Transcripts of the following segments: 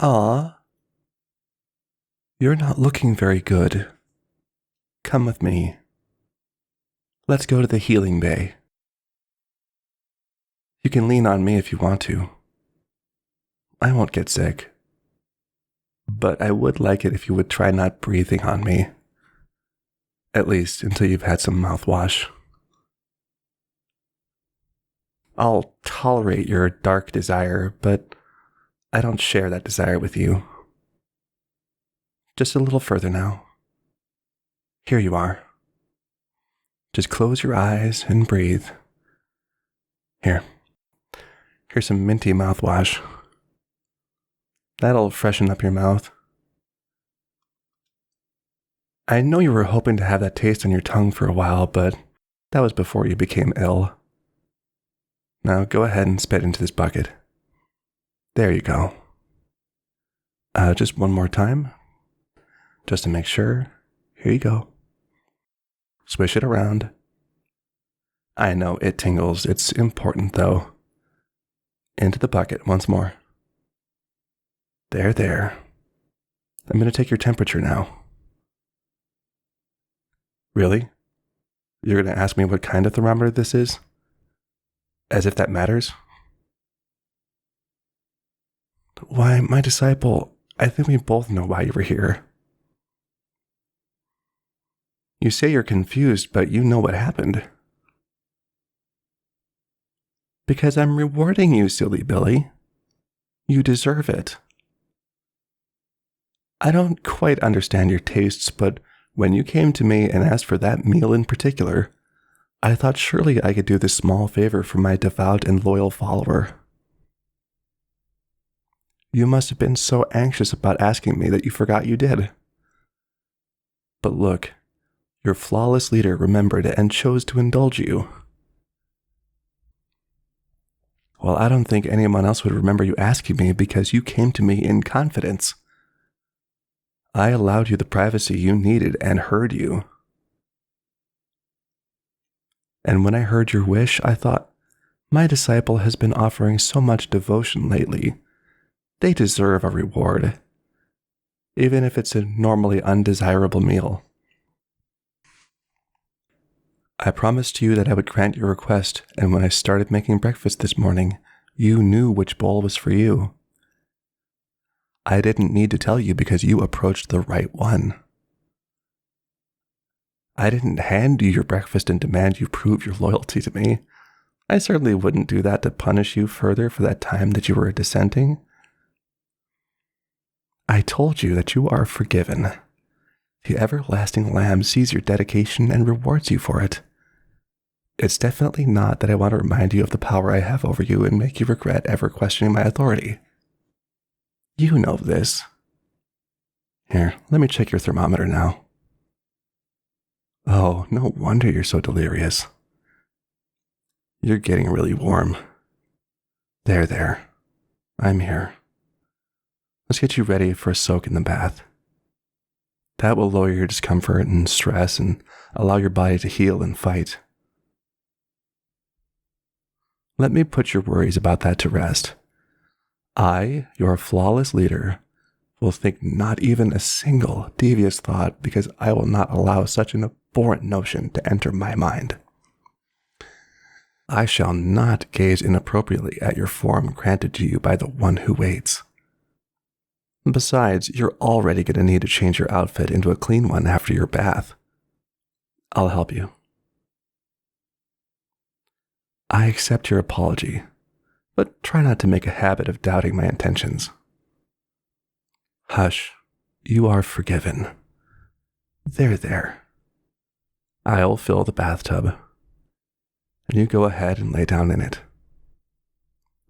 Ah, you're not looking very good. Come with me. Let's go to the healing bay. You can lean on me if you want to. I won't get sick. But I would like it if you would try not breathing on me. At least until you've had some mouthwash. I'll tolerate your dark desire, but I don't share that desire with you. Just a little further now. Here you are. Just close your eyes and breathe. Here's some minty mouthwash. That'll freshen up your mouth. I know you were hoping to have that taste on your tongue for a while, but that was before you became ill. Now go ahead and spit into this bucket. There you go. Just one more time. Just to make sure. Here you go. Swish it around. I know it tingles. It's important, though. Into the bucket once more. There. I'm going to take your temperature now. Really? You're going to ask me what kind of thermometer this is? As if that matters? Why, my disciple, I think we both know why you were here. You say you're confused, but you know what happened. Because I'm rewarding you, silly Billy. You deserve it. I don't quite understand your tastes, but when you came to me and asked for that meal in particular, I thought surely I could do this small favor for my devout and loyal follower. You must have been so anxious about asking me that you forgot you did. But look, your flawless leader remembered and chose to indulge you. Well, I don't think anyone else would remember you asking me because you came to me in confidence. I allowed you the privacy you needed and heard you. And when I heard your wish, I thought, my disciple has been offering so much devotion lately. They deserve a reward, even if it's a normally undesirable meal. I promised you that I would grant your request, and when I started making breakfast this morning, you knew which bowl was for you. I didn't need to tell you because you approached the right one. I didn't hand you your breakfast and demand you prove your loyalty to me. I certainly wouldn't do that to punish you further for that time that you were dissenting. I told you that you are forgiven. The everlasting Lamb sees your dedication and rewards you for it. It's definitely not that I want to remind you of the power I have over you and make you regret ever questioning my authority. You know this. Here, let me check your thermometer now. Oh, no wonder you're so delirious. You're getting really warm. There. I'm here. Let's get you ready for a soak in the bath. That will lower your discomfort and stress and allow your body to heal and fight. Let me put your worries about that to rest. I, your flawless leader, will think not even a single devious thought because I will not allow such an abhorrent notion to enter my mind. I shall not gaze inappropriately at your form granted to you by the one who waits. Besides, you're already going to need to change your outfit into a clean one after your bath. I'll help you. I accept your apology, but try not to make a habit of doubting my intentions. Hush, you are forgiven. There. I'll fill the bathtub, and you go ahead and lay down in it.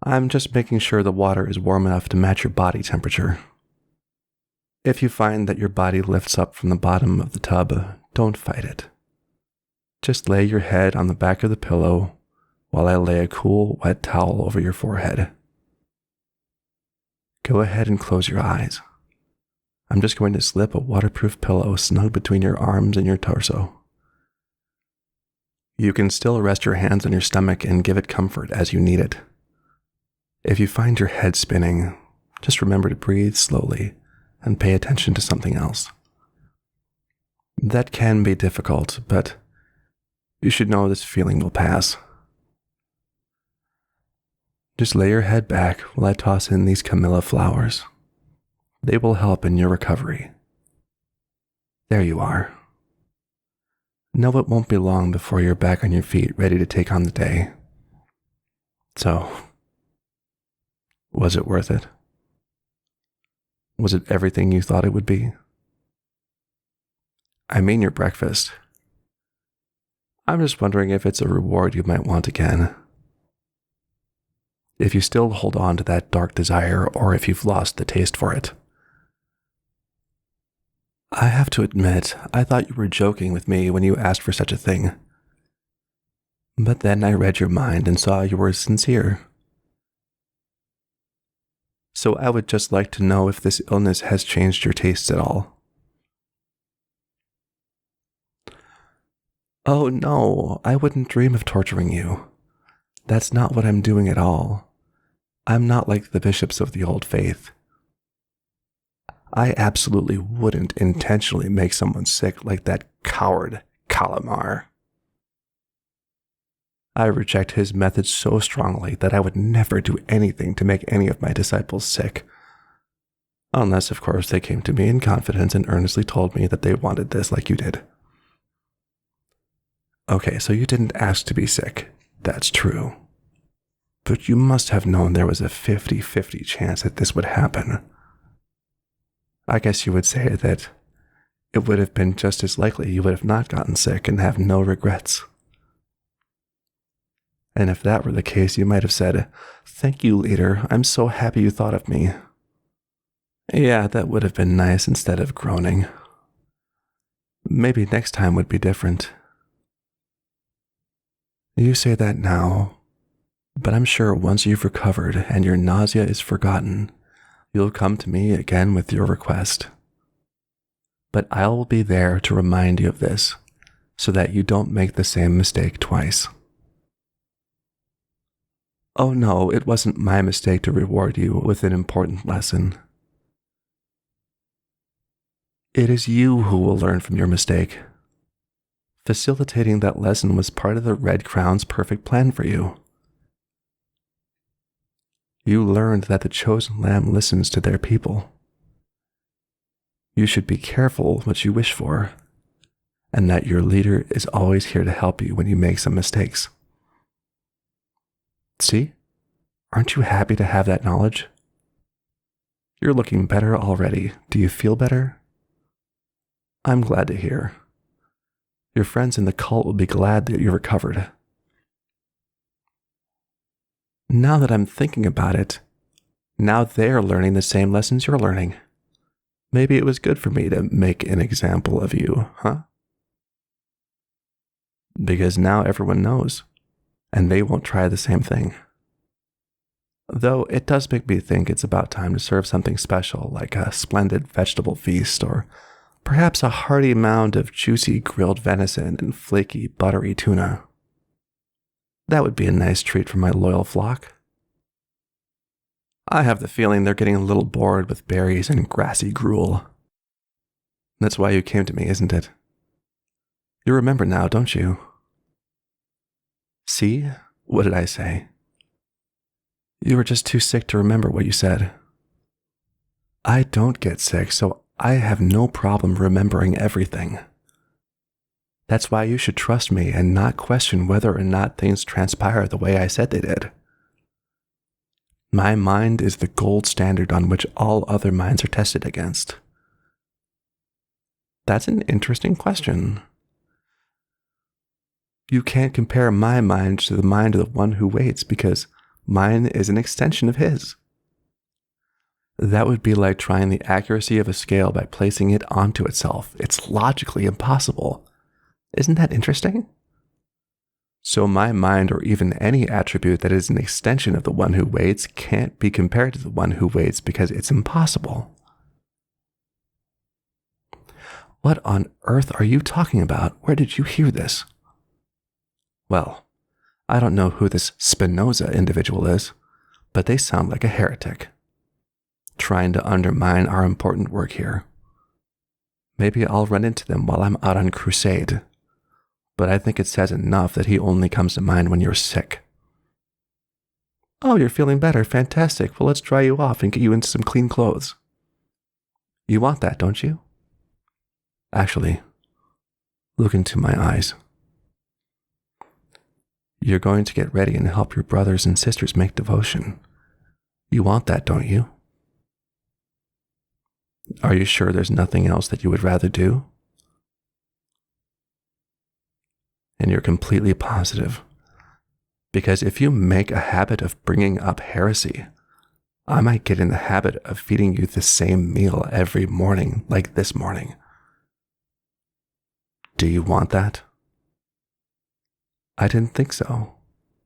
I'm just making sure the water is warm enough to match your body temperature. If you find that your body lifts up from the bottom of the tub, don't fight it. Just lay your head on the back of the pillow while I lay a cool, wet towel over your forehead. Go ahead and close your eyes. I'm just going to slip a waterproof pillow snug between your arms and your torso. You can still rest your hands on your stomach and give it comfort as you need it. If you find your head spinning, just remember to breathe slowly and pay attention to something else. That can be difficult, but you should know this feeling will pass. Just lay your head back while I toss in these camellia flowers. They will help in your recovery. There you are. No, it won't be long before you're back on your feet, ready to take on the day. So, was it worth it? Was it everything you thought it would be? I mean your breakfast. I'm just wondering if it's a reward you might want again. If you still hold on to that dark desire, or if you've lost the taste for it. I have to admit, I thought you were joking with me when you asked for such a thing. But then I read your mind and saw you were sincere. So I would just like to know if this illness has changed your tastes at all. Oh no, I wouldn't dream of torturing you. That's not what I'm doing at all. I'm not like the bishops of the old faith. I absolutely wouldn't intentionally make someone sick like that coward Calamar. I reject his methods so strongly that I would never do anything to make any of my disciples sick. Unless, of course, they came to me in confidence and earnestly told me that they wanted this like you did. Okay, so you didn't ask to be sick. That's true. But you must have known there was a 50-50 chance that this would happen. I guess you would say that it would have been just as likely you would have not gotten sick and have no regrets. And if that were the case, you might have said, "Thank you, leader. I'm so happy you thought of me." Yeah, that would have been nice instead of groaning. Maybe next time would be different. You say that now, but I'm sure once you've recovered and your nausea is forgotten, you'll come to me again with your request. But I'll be there to remind you of this, so that you don't make the same mistake twice. Oh no, it wasn't my mistake to reward you with an important lesson. It is you who will learn from your mistake. Facilitating that lesson was part of the Red Crown's perfect plan for you. You learned that the chosen lamb listens to their people. You should be careful what you wish for, and that your leader is always here to help you when you make some mistakes. See? Aren't you happy to have that knowledge? You're looking better already. Do you feel better? I'm glad to hear. Your friends in the cult will be glad that you recovered. Now that I'm thinking about it, now they're learning the same lessons you're learning. Maybe it was good for me to make an example of you, huh? Because now everyone knows, and they won't try the same thing. Though it does make me think it's about time to serve something special, like a splendid vegetable feast, or perhaps a hearty mound of juicy grilled venison and flaky, buttery tuna. That would be a nice treat for my loyal flock. I have the feeling they're getting a little bored with berries and grassy gruel. That's why you came to me, isn't it? You remember now, don't you? See? What did I say? You were just too sick to remember what you said. I don't get sick, so I have no problem remembering everything. That's why you should trust me and not question whether or not things transpire the way I said they did. My mind is the gold standard on which all other minds are tested against. That's an interesting question. You can't compare my mind to the mind of the one who waits because mine is an extension of his. That would be like trying the accuracy of a scale by placing it onto itself. It's logically impossible. Isn't that interesting? So my mind, or even any attribute that is an extension of the one who waits, can't be compared to the one who waits because it's impossible. What on earth are you talking about? Where did you hear this? Well, I don't know who this Spinoza individual is, but they sound like a heretic. trying to undermine our important work here. Maybe I'll run into them while I'm out on crusade, but I think it says enough that he only comes to mind when you're sick. Oh, you're feeling better. Fantastic. Well, let's dry you off and get you into some clean clothes. You want that, don't you? Actually, look into my eyes. You're going to get ready and help your brothers and sisters make devotion. You want that, don't you? Are you sure there's nothing else that you would rather do? And you're completely positive. Because if you make a habit of bringing up heresy, I might get in the habit of feeding you the same meal every morning, like this morning. Do you want that? I didn't think so.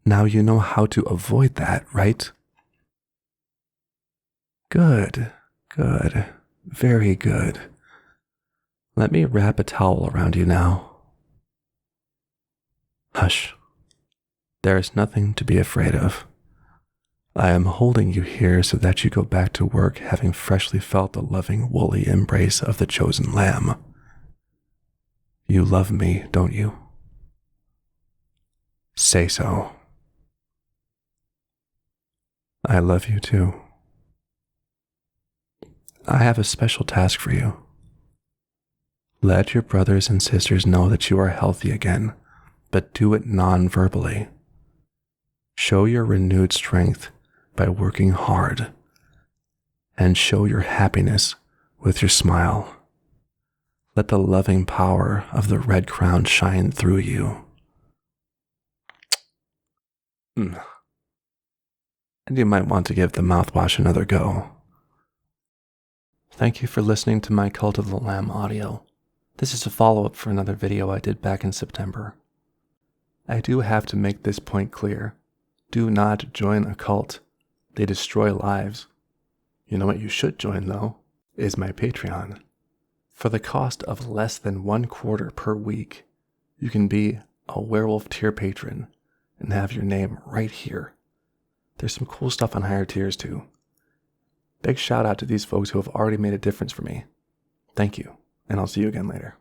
Now you know how to avoid that, right? Good, good, very good. Let me wrap a towel around you now. Hush. There is nothing to be afraid of. I am holding you here so that you go back to work having freshly felt the loving, woolly embrace of the chosen lamb. You love me, don't you? Say so. I love you too. I have a special task for you. Let your brothers and sisters know that you are healthy again, but do it non-verbally. Show your renewed strength by working hard, and show your happiness with your smile. Let the loving power of the red crown shine through you. And you might want to give the mouthwash another go. Thank you for listening to my Cult of the Lamb audio. This is a follow-up for another video I did back in September. I do have to make this point clear. Do not join a cult. They destroy lives. You know what you should join, though, is my Patreon. For the cost of less than $1 per week, you can be a werewolf tier patron and have your name right here. There's some cool stuff on higher tiers, too. Big shout out to these folks who have already made a difference for me. Thank you, and I'll see you again later.